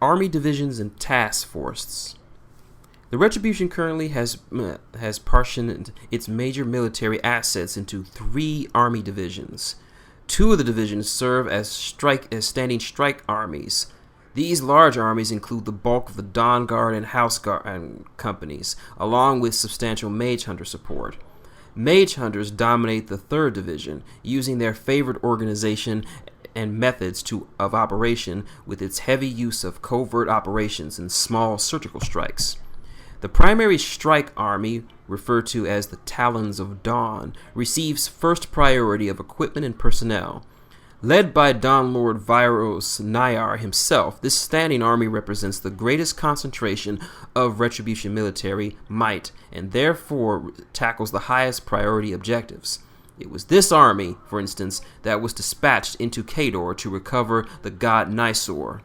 Army divisions and task forces. The Retribution currently has partitioned its major military assets into 3 army divisions. 2 of the divisions serve as standing strike armies. These large armies include the bulk of the Dawn Guard and House Guard companies, along with substantial Mage Hunter support. Mage Hunters dominate the 3rd Division, using their favorite organization and methods of operation with its heavy use of covert operations and small surgical strikes. The primary strike army, referred to as the Talons of Dawn, receives first priority of equipment and personnel. Led by Dawn Lord Vyros Nyar himself, this standing army represents the greatest concentration of Retribution military might and therefore tackles the highest priority objectives. It was this army, for instance, that was dispatched into Kador to recover the god Nysor.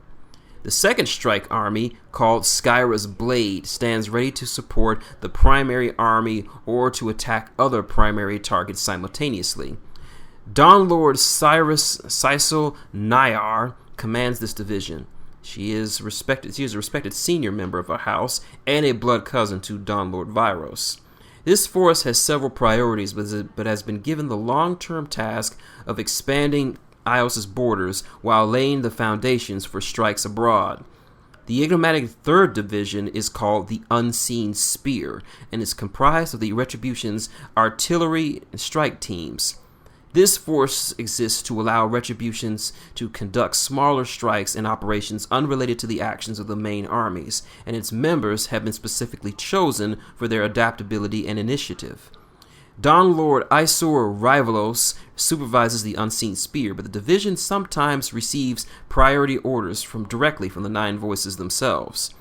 The 2nd Strike Army, called SCYRAH's Blade, stands ready to support the primary army or to attack other primary targets simultaneously. Dawn Lord Sisel Nyar commands this division. She is a respected senior member of our house and a blood cousin to Dawn Lord Vyros. This force has several priorities, but has been given the long-term task of expanding Ios's borders while laying the foundations for strikes abroad. The enigmatic 3rd Division is called the Unseen Spear and is comprised of the Retribution's artillery and strike teams. This force exists to allow Retributions to conduct smaller strikes and operations unrelated to the actions of the main armies, and its members have been specifically chosen for their adaptability and initiative. Dawn Lord Isor Rivalos supervises the Unseen Spear, but the division sometimes receives priority orders directly from the 9 Voices themselves.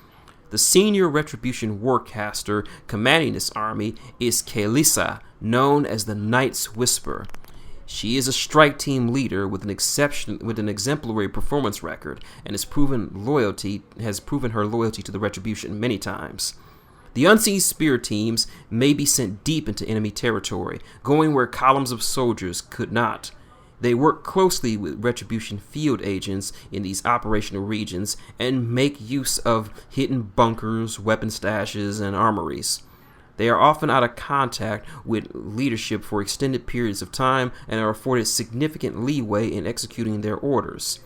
The senior Retribution warcaster commanding this army is Kalissa, known as the Night's Whisper. She is a strike team leader with an exemplary performance record and has proven her loyalty to the Retribution many times. The Unseen Spear teams may be sent deep into enemy territory, going where columns of soldiers could not. They work closely with Retribution field agents in these operational regions and make use of hidden bunkers, weapon stashes, and armories. They are often out of contact with leadership for extended periods of time and are afforded significant leeway in executing their orders.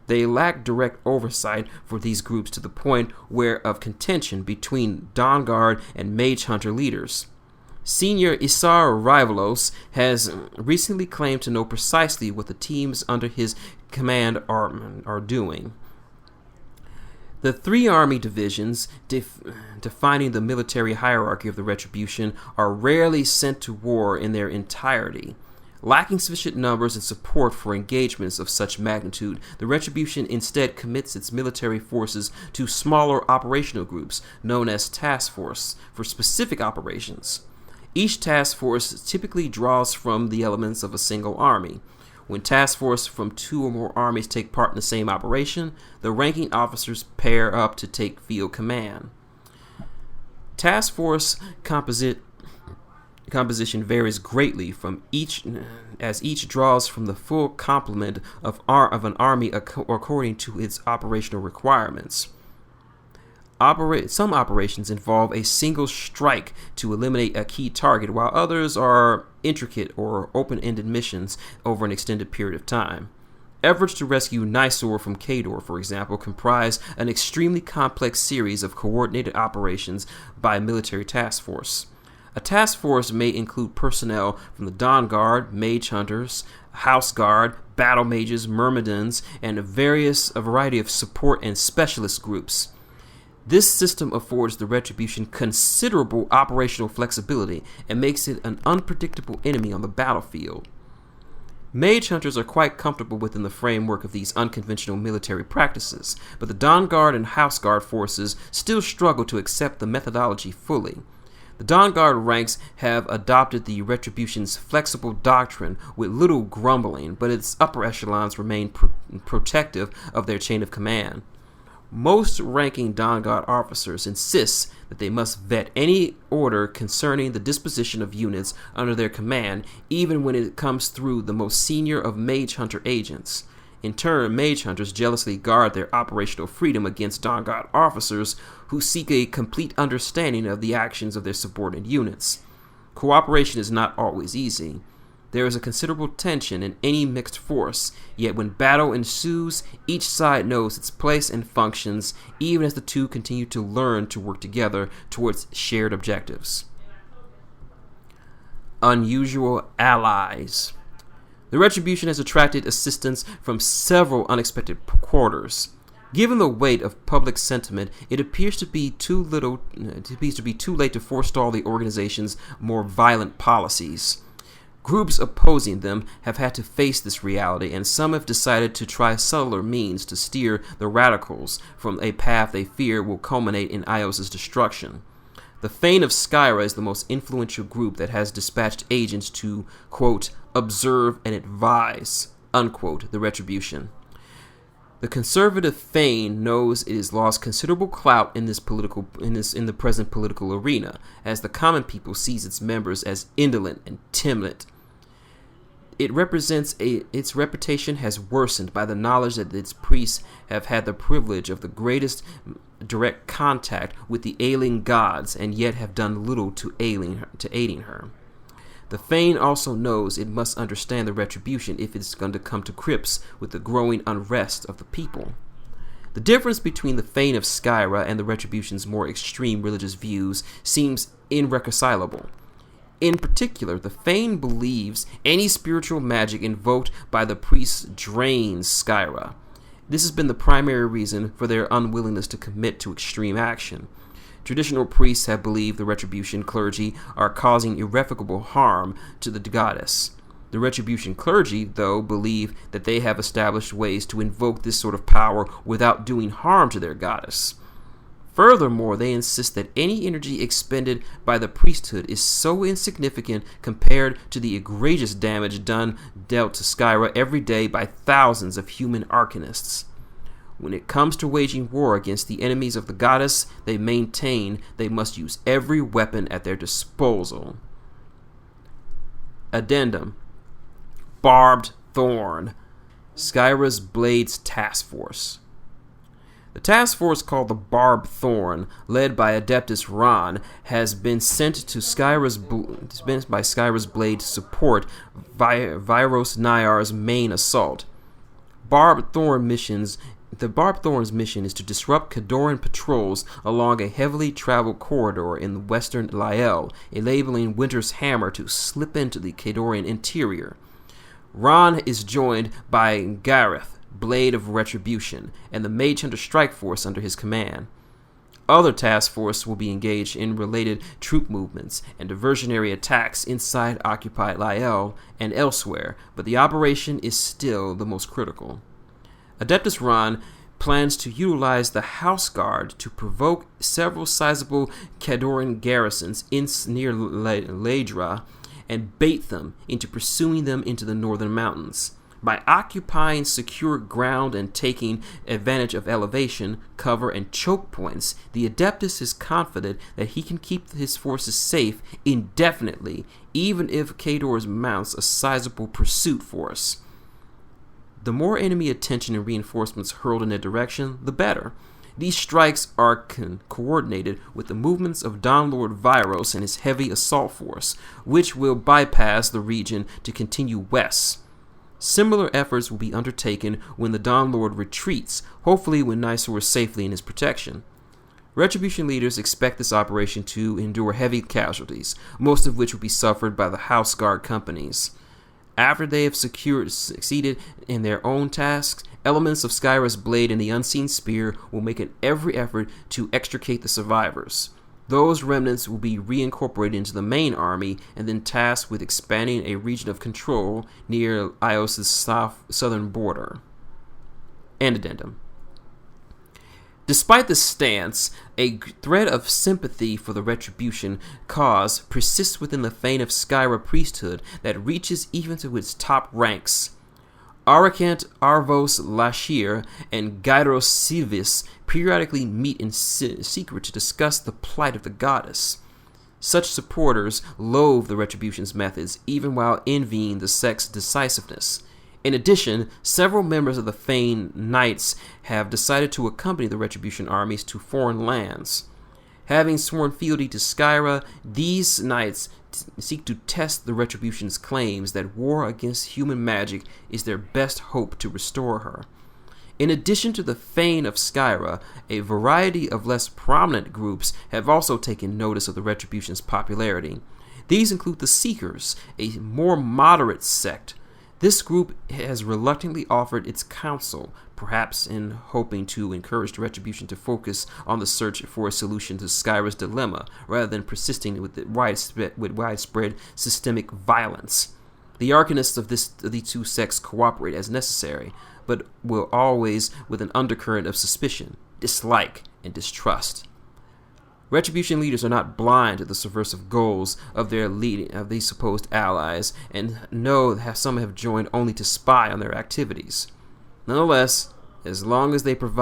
They lack direct oversight for these groups to the point of contention between Dawn Guard and Mage Hunter leaders. Senior Isar Rivalos has recently claimed to know precisely what the teams under his command are doing. The 3 army divisions defining the military hierarchy of the Retribution are rarely sent to war in their entirety. Lacking sufficient numbers and support for engagements of such magnitude, the Retribution instead commits its military forces to smaller operational groups known as task force for specific operations. Each task force typically draws from the elements of a single army. When task force from 2 or more armies take part in the same operation, the ranking officers pair up to take field command. Task force composition varies greatly from each draws from the full complement of an army according to its operational requirements. Some operations involve a single strike to eliminate a key target, while others are intricate or open-ended missions over an extended period of time. Efforts to rescue Nysor from Kador, for example, comprise an extremely complex series of coordinated operations by a military task force. A task force may include personnel from the Dawn Guard, Mage Hunters, House Guard, Battle Mages, Myrmidons, and a variety of support and specialist groups. This system affords the Retribution considerable operational flexibility and makes it an unpredictable enemy on the battlefield. Mage Hunters are quite comfortable within the framework of these unconventional military practices, but the Dawn Guard and House Guard forces still struggle to accept the methodology fully. The Dawn Guard ranks have adopted the Retribution's flexible doctrine with little grumbling, but its upper echelons remain protective of their chain of command. Most ranking Dawn Guard officers insist that they must vet any order concerning the disposition of units under their command, even when it comes through the most senior of Mage Hunter agents. In turn, mage hunters jealously guard their operational freedom against Dawn God officers who seek a complete understanding of the actions of their subordinate units. Cooperation is not always easy. There is a considerable tension in any mixed force, yet when battle ensues, each side knows its place and functions, even as the two continue to learn to work together towards shared objectives. Unusual allies. The Retribution has attracted assistance from several unexpected quarters. Given the weight of public sentiment, it appears to be too late to forestall the organization's more violent policies. Groups opposing them have had to face this reality, and some have decided to try subtler means to steer the radicals from a path they fear will culminate in Ios's destruction. The Fane of SCYRAH is the most influential group that has dispatched agents to, quote, observe and advise, unquote, the Retribution. The conservative Fane knows it has lost considerable clout in the present political arena, as the common people sees its members as indolent and timid. Its reputation has worsened by the knowledge that its priests have had the privilege of the greatest direct contact with the ailing gods, and yet have done little to aiding her. The Fane also knows it must understand the Retribution if it's going to come to grips with the growing unrest of the people. The difference between the Fane of SCYRAH and the Retribution's more extreme religious views seems irreconcilable. In particular, the Fane believes any spiritual magic invoked by the priests drains SCYRAH. This has been the primary reason for their unwillingness to commit to extreme action. Traditional priests have believed the Retribution clergy are causing irrevocable harm to the goddess. The Retribution clergy, though, believe that they have established ways to invoke this sort of power without doing harm to their goddess. Furthermore, they insist that any energy expended by the priesthood is so insignificant compared to the egregious damage dealt to SCYRAH every day by thousands of human arcanists. When it comes to waging war against the enemies of the goddess, they maintain they must use every weapon at their disposal. Addendum. Barbed Thorn. SCYRAH's Blades Task Force. The task force called the Barbed Thorn, led by Adeptus Ron, has been sent to SCYRAH's Blade to support Vyros Nyar's main assault. The Barbed Thorn's mission is to disrupt Khadoran patrols along a heavily traveled corridor in western Lael, enabling Winter's Hammer to slip into the Khadoran interior. Ron is joined by Gareth, Blade of Retribution, and the Mage Hunter Strike Force under his command. Other task forces will be engaged in related troop movements and diversionary attacks inside occupied Lael and elsewhere, but the operation is still the most critical. Adeptus Ron plans to utilize the House Guard to provoke several sizable Khadoran garrisons near Ladra and bait them into pursuing them into the northern mountains. By occupying secure ground and taking advantage of elevation, cover, and choke points, the Adeptus is confident that he can keep his forces safe indefinitely, even if Khador mounts a sizable pursuit force. The more enemy attention and reinforcements hurled in their direction, the better. These strikes are coordinated with the movements of Dawnlord Vyros and his heavy assault force, which will bypass the region to continue west. Similar efforts will be undertaken when the Dawnlord retreats, hopefully when Nicator is safely in his protection. Retribution leaders expect this operation to endure heavy casualties, most of which will be suffered by the House Guard companies. After they have succeeded in their own tasks, elements of SCYRAH's Blade and the Unseen Spear will make every effort to extricate the survivors. Those remnants will be reincorporated into the main army and then tasked with expanding a region of control near Ios's southern border. And addendum. Despite this stance, a thread of sympathy for the Retribution cause persists within the Fane of SCYRAH priesthood that reaches even to its top ranks. Arakant Arvos Lashir and Gyros Silvis periodically meet in secret to discuss the plight of the goddess. Such supporters loathe the Retribution's methods, even while envying the sect's decisiveness. In addition, several members of the Fane Knights have decided to accompany the Retribution armies to foreign lands. Having sworn fealty to SCYRAH, these knights seek to test the Retribution's claims that war against human magic is their best hope to restore her. In addition to the Fane of SCYRAH, a variety of less prominent groups have also taken notice of the Retribution's popularity. These include the Seekers, a more moderate sect. This group has reluctantly offered its counsel, perhaps in hoping to encourage the Retribution to focus on the search for a solution to SCYRAH's dilemma, rather than persisting with widespread systemic violence. The arcanists of these two sects cooperate as necessary, but will always with an undercurrent of suspicion, dislike, and distrust. Retribution leaders are not blind to the subversive goals of these supposed allies, and know that some have joined only to spy on their activities. Nonetheless, as long as they prove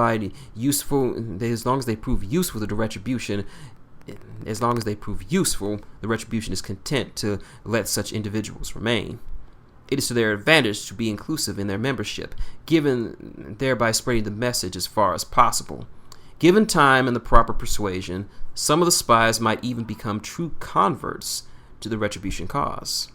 useful to the Retribution, the Retribution is content to let such individuals remain. It is to their advantage to be inclusive in their membership, thereby spreading the message as far as possible. Given time and the proper persuasion, some of the spies might even become true converts to the Retribution cause.